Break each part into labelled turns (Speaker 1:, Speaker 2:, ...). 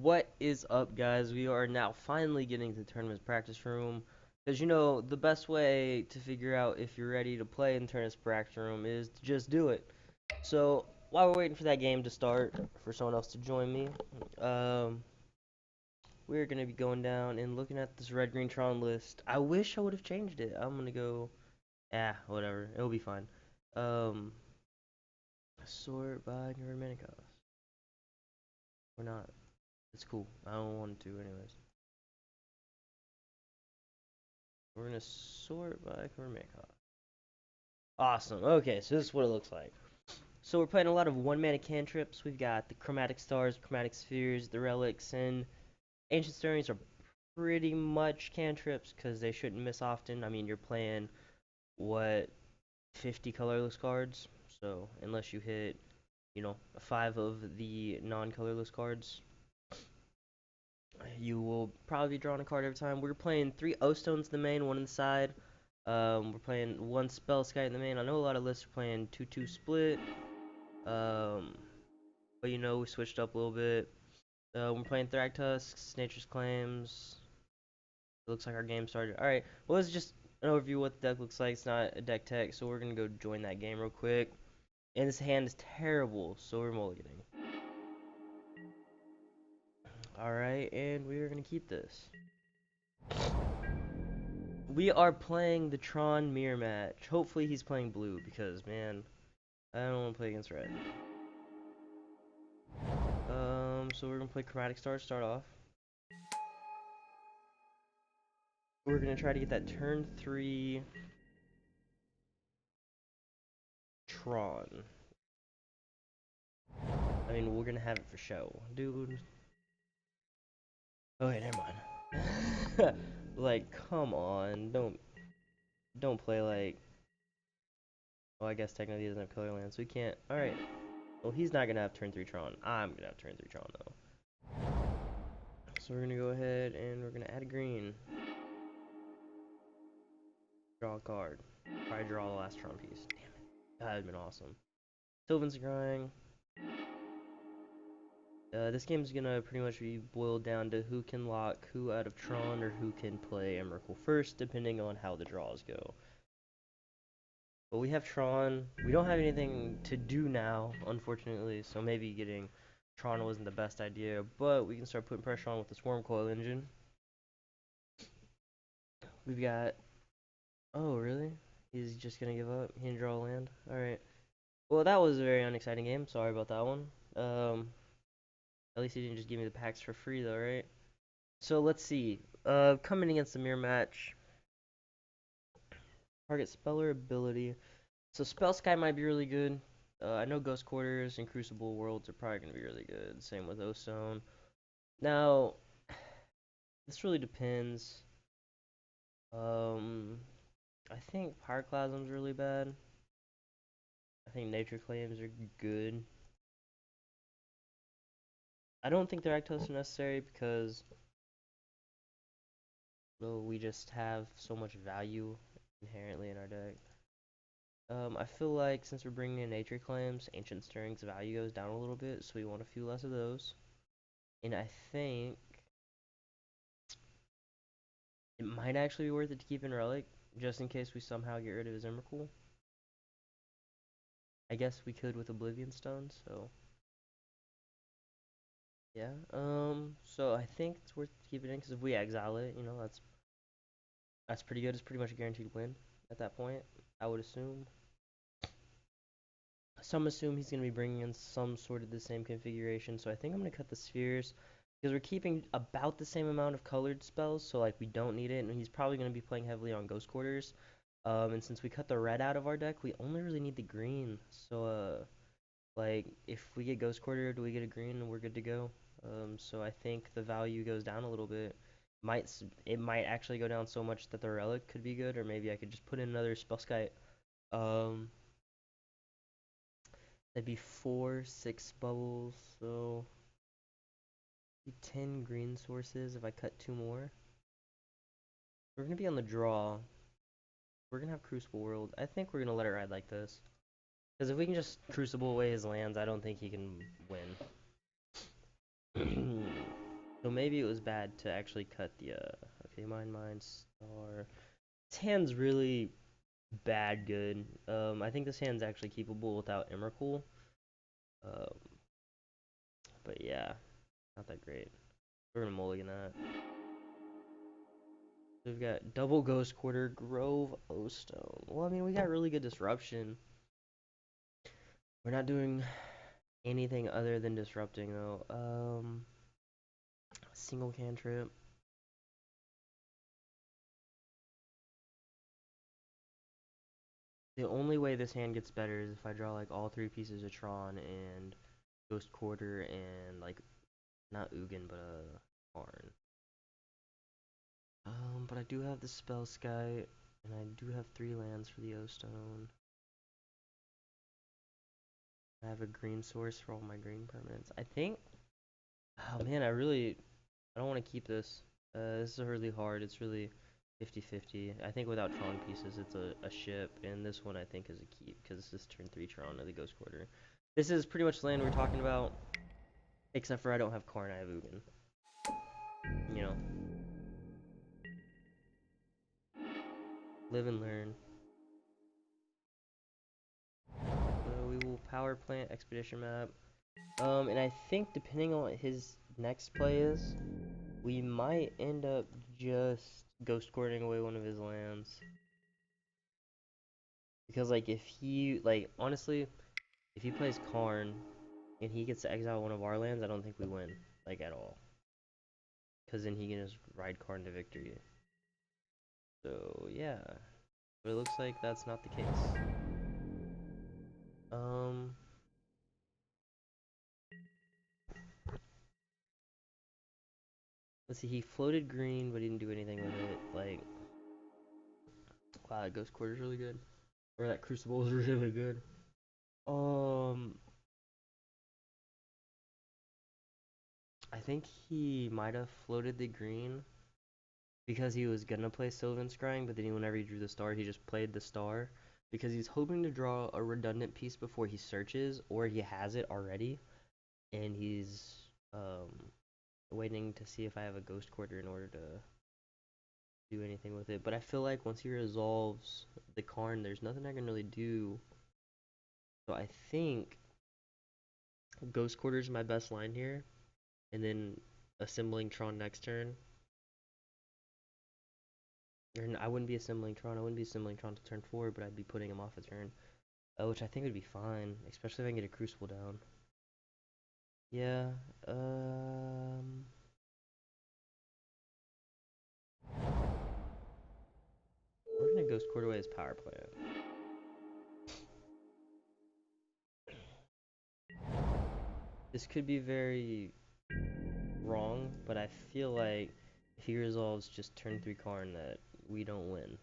Speaker 1: What is up, guys? We are now finally getting to the tournament practice room. Because, you know, the best way to figure out if you're ready to play in tournament practice room is to just do it. So, while we're waiting for that game to start, for someone else to join me, um, we're going to be going down and looking at this red green Tron list. I wish I would have changed it. I'm going to go, whatever. It'll be fine. Um, sort by Romanicos. Or not. It's cool. I don't want to, anyways. We're gonna sort by Cormica. Awesome. Okay, so this is what it looks like. So we're playing a lot of one-mana cantrips. We've got the Chromatic Stars, Chromatic Spheres, the Relics, and Ancient Stirrings are pretty much cantrips because they shouldn't miss often. I mean, you're playing, what, 50 colorless cards? So unless you hit, you know, 5 of the non-colorless cards, you will probably be drawing a card every time. We're playing 3 O-Stones in the main, 1 in the side. We're playing 1 Spell Sky in the main. I know a lot of lists are playing 2-2 split. Um, but you know, we switched up a little bit. We're playing Thragtusks, Nature's Claims. It looks like our game started. Alright, well, let's just an overview of what the deck looks like. It's not a deck tech, so we're gonna go join that game real quick. And this hand is terrible, so we're mulliganing. Alright, and we are gonna keep this. We are playing the Tron mirror match. Hopefully he's playing blue because, man, I don't want to play against red. So we're gonna play Chromatic Star to start off. We're gonna try to get that turn 3 Tron. I mean, we're gonna have it for show, dude. Okay, never mind. Like, come on, don't play like. Well, I guess technically he doesn't have color land, so we can't. All right. Well, he's not gonna have turn 3 Tron. I'm gonna have turn 3 Tron though. So we're gonna go ahead and we're gonna add a green. Draw a card. Probably draw the last Tron piece. Damn it. That would've been awesome. Sylvan's Scrying. This game's gonna pretty much be boiled down to who can lock who out of Tron or who can play Emrakul first, depending on how the draws go. But we have Tron. We don't have anything to do now, unfortunately, so maybe getting Tron wasn't the best idea, but we can start putting pressure on with the Swarm Coil engine. We've got... Oh, really? He's just gonna give up? He didn't draw a land? Alright. Well, that was a very unexciting game. Sorry about that one. At least he didn't just give me the packs for free, though, right? So, let's see. Coming against the mirror match. Target speller ability. So, Spell Sky might be really good. I know Ghost Quarters and Crucible Worlds are probably going to be really good. Same with Ozone. Now, this really depends. I think Pyroclasm's really bad. I think Nature Claims are good. I don't think they're Actos are necessary because, well, we just have so much value inherently in our deck. I feel like since we're bringing in Nature Claims, Ancient Stirring's value goes down a little bit, so we want a few less of those. And I think it might actually be worth it to keep in Relic, just in case we somehow get rid of his Emrakul. I guess we could with Oblivion Stone, so yeah. So I think it's worth keeping in because if we exile it, you know, that's pretty good. It's pretty much a guaranteed win at that point, I would assume. Some assume he's going to be bringing in some sort of the same configuration, so I think I'm going to cut the spheres because we're keeping about the same amount of colored spells, so like we don't need it, and he's probably going to be playing heavily on Ghost Quarters. And since we cut the red out of our deck, we only really need the green. So like if we get Ghost Quarter, do we get a green and we're good to go? So I think the value goes down a little bit. It might actually go down so much that the relic could be good, or maybe I could just put in another Spellskite. Um, That'd be 6 bubbles, so 10 green sources if I cut 2 more. We're gonna be on the draw. We're gonna have Crucible World. I think we're gonna let it ride like this. Because if we can just Crucible away his lands, I don't think he can win. So maybe it was bad to actually cut the, okay, mine, star. This hand's really bad good. I think this hand's actually keepable without Emrakul. Um, but yeah, not that great. We're gonna mulligan that. So we've got double Ghost Quarter, Grove, O-Stone. Well, I mean, we got really good disruption. We're not doing anything other than disrupting, though. Single cantrip. The only way this hand gets better is if I draw, like, all three pieces of Tron and Ghost Quarter and, like, not Ugin, but, Karn. But I do have the Spell Sky, and I do have 3 lands for the O-Stone. I have a green source for all my green permanents. I think, oh man, I don't want to keep this. This is really hard. It's really 50-50. I think without Tron pieces, it's a ship, and this one I think is a keep, because this is turn 3 Tron of the Ghost Quarter. This is pretty much the land we're talking about, except for I don't have Karn, I have Ugin. You know, live and learn. So we will power plant expedition map. And I think depending on what his next play is, we might end up just ghost courting away one of his lands. Because like if he honestly, if he plays Karn and he gets to exile one of our lands, I don't think we win like at all. Because then he can just ride Karn to victory. So yeah, but it looks like that's not the case. Um, let's see. He floated green, but he didn't do anything with it. Like, wow, that Ghost Quarter is really good, or that Crucible is really good. Um, I think he might have floated the green because he was gonna play Sylvan Scrying, but then whenever he drew the star, he just played the star because he's hoping to draw a redundant piece before he searches, or he has it already, and he's waiting to see if I have a Ghost Quarter in order to do anything with it. But I feel like once he resolves the Karn, there's nothing I can really do. So I think Ghost Quarter is my best line here, and then assembling Tron next turn. I wouldn't be assembling Tron. I wouldn't be assembling Tron to turn 4, but I'd be putting him off a turn. Which I think would be fine, especially if I can get a Crucible down. Yeah, we're gonna Ghost Quarter away his power plant. This could be very wrong, but I feel like if he resolves just turn 3 Karn that we don't win.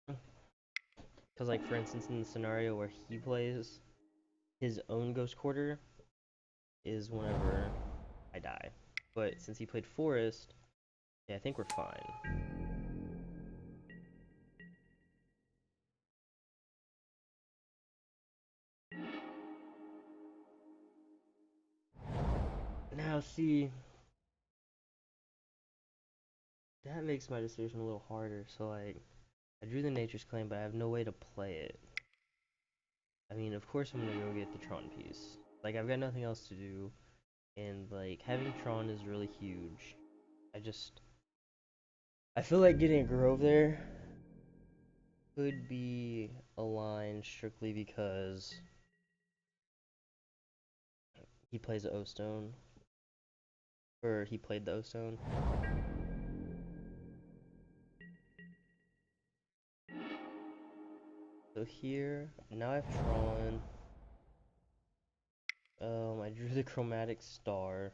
Speaker 1: Because like for instance in the scenario where he plays his own Ghost Quarter is whenever I die. But since he played Forest, yeah, I think we're fine. Now see, that makes my decision a little harder. So like, I drew the Nature's Claim, but I have no way to play it. I mean, of course I'm gonna go get the Tron piece. Like, I've got nothing else to do, and like, having Tron is really huge. I feel like getting a Grove there could be a line strictly because he plays the O-Stone, or he played the O-Stone. So here, now I have Tron. I drew the Chromatic Star.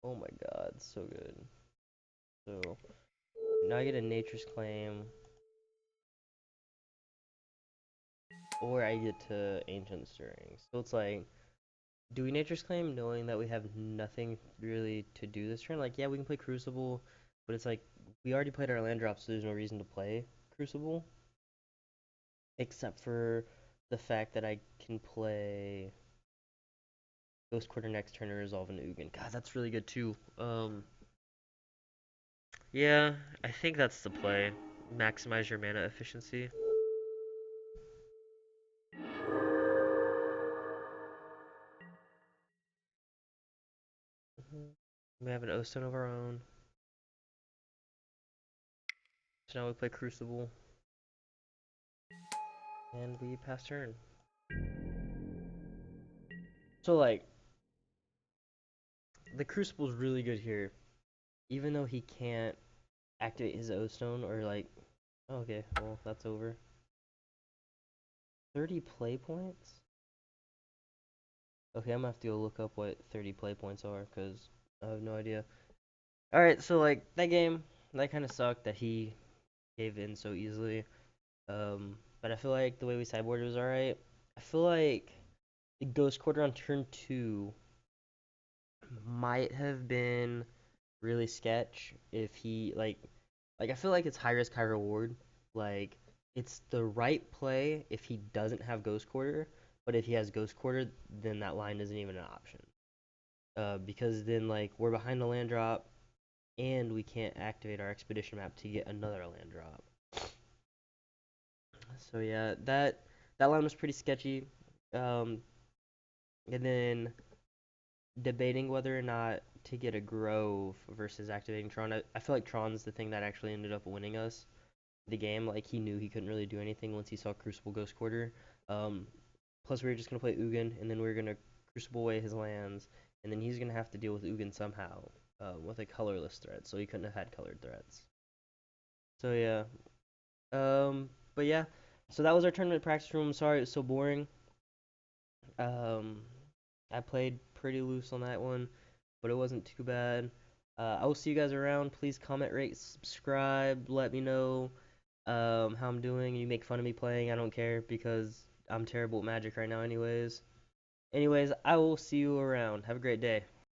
Speaker 1: Oh my god, so good. So, now I get a Nature's Claim, or I get to Ancient Stirring. So it's like, do we Nature's Claim knowing that we have nothing really to do this turn? Like, yeah, we can play Crucible, but it's like, we already played our land drop, so there's no reason to play Crucible. Except for the fact that I can play Ghost Quarter next turn to resolve into Ugin. God, that's really good too. Yeah, I think that's the play. Maximize your mana efficiency. We have an O-Stone of our own. So now we play Crucible. And we pass turn. So, like, the Crucible's really good here. Even though he can't activate his O-Stone or, like... Oh, okay, well, that's over. 30 play points? Okay, I'm gonna have to go look up what 30 play points are, because I have no idea. Alright, so, like, that game, that kind of sucked that he gave in so easily. But I feel like the way we sideboarded was alright. I feel like the Ghost Quarter on turn 2 might have been really sketch if he, like I feel like it's high risk, high reward. Like, it's the right play if he doesn't have Ghost Quarter, but if he has Ghost Quarter, then that line isn't even an option. Because then, like, we're behind the land drop, and we can't activate our expedition map to get another land drop. So yeah, that line was pretty sketchy. Um, and then debating whether or not to get a Grove versus activating Tron. I feel like Tron's the thing that actually ended up winning us the game. Like, he knew he couldn't really do anything once he saw Crucible Ghost Quarter. Um, Plus, we were just gonna play Ugin, and then we were gonna Crucible away his lands, and then he's gonna have to deal with Ugin somehow with a colorless threat. So he couldn't have had colored threats. So yeah. But yeah. So that was our tournament practice room. Sorry it was so boring. Um, I played pretty loose on that one, but it wasn't too bad. I will see you guys around. Please comment, rate, subscribe. Let me know how I'm doing. You make fun of me playing. I don't care because I'm terrible at Magic right now, anyways. Anyways, I will see you around. Have a great day.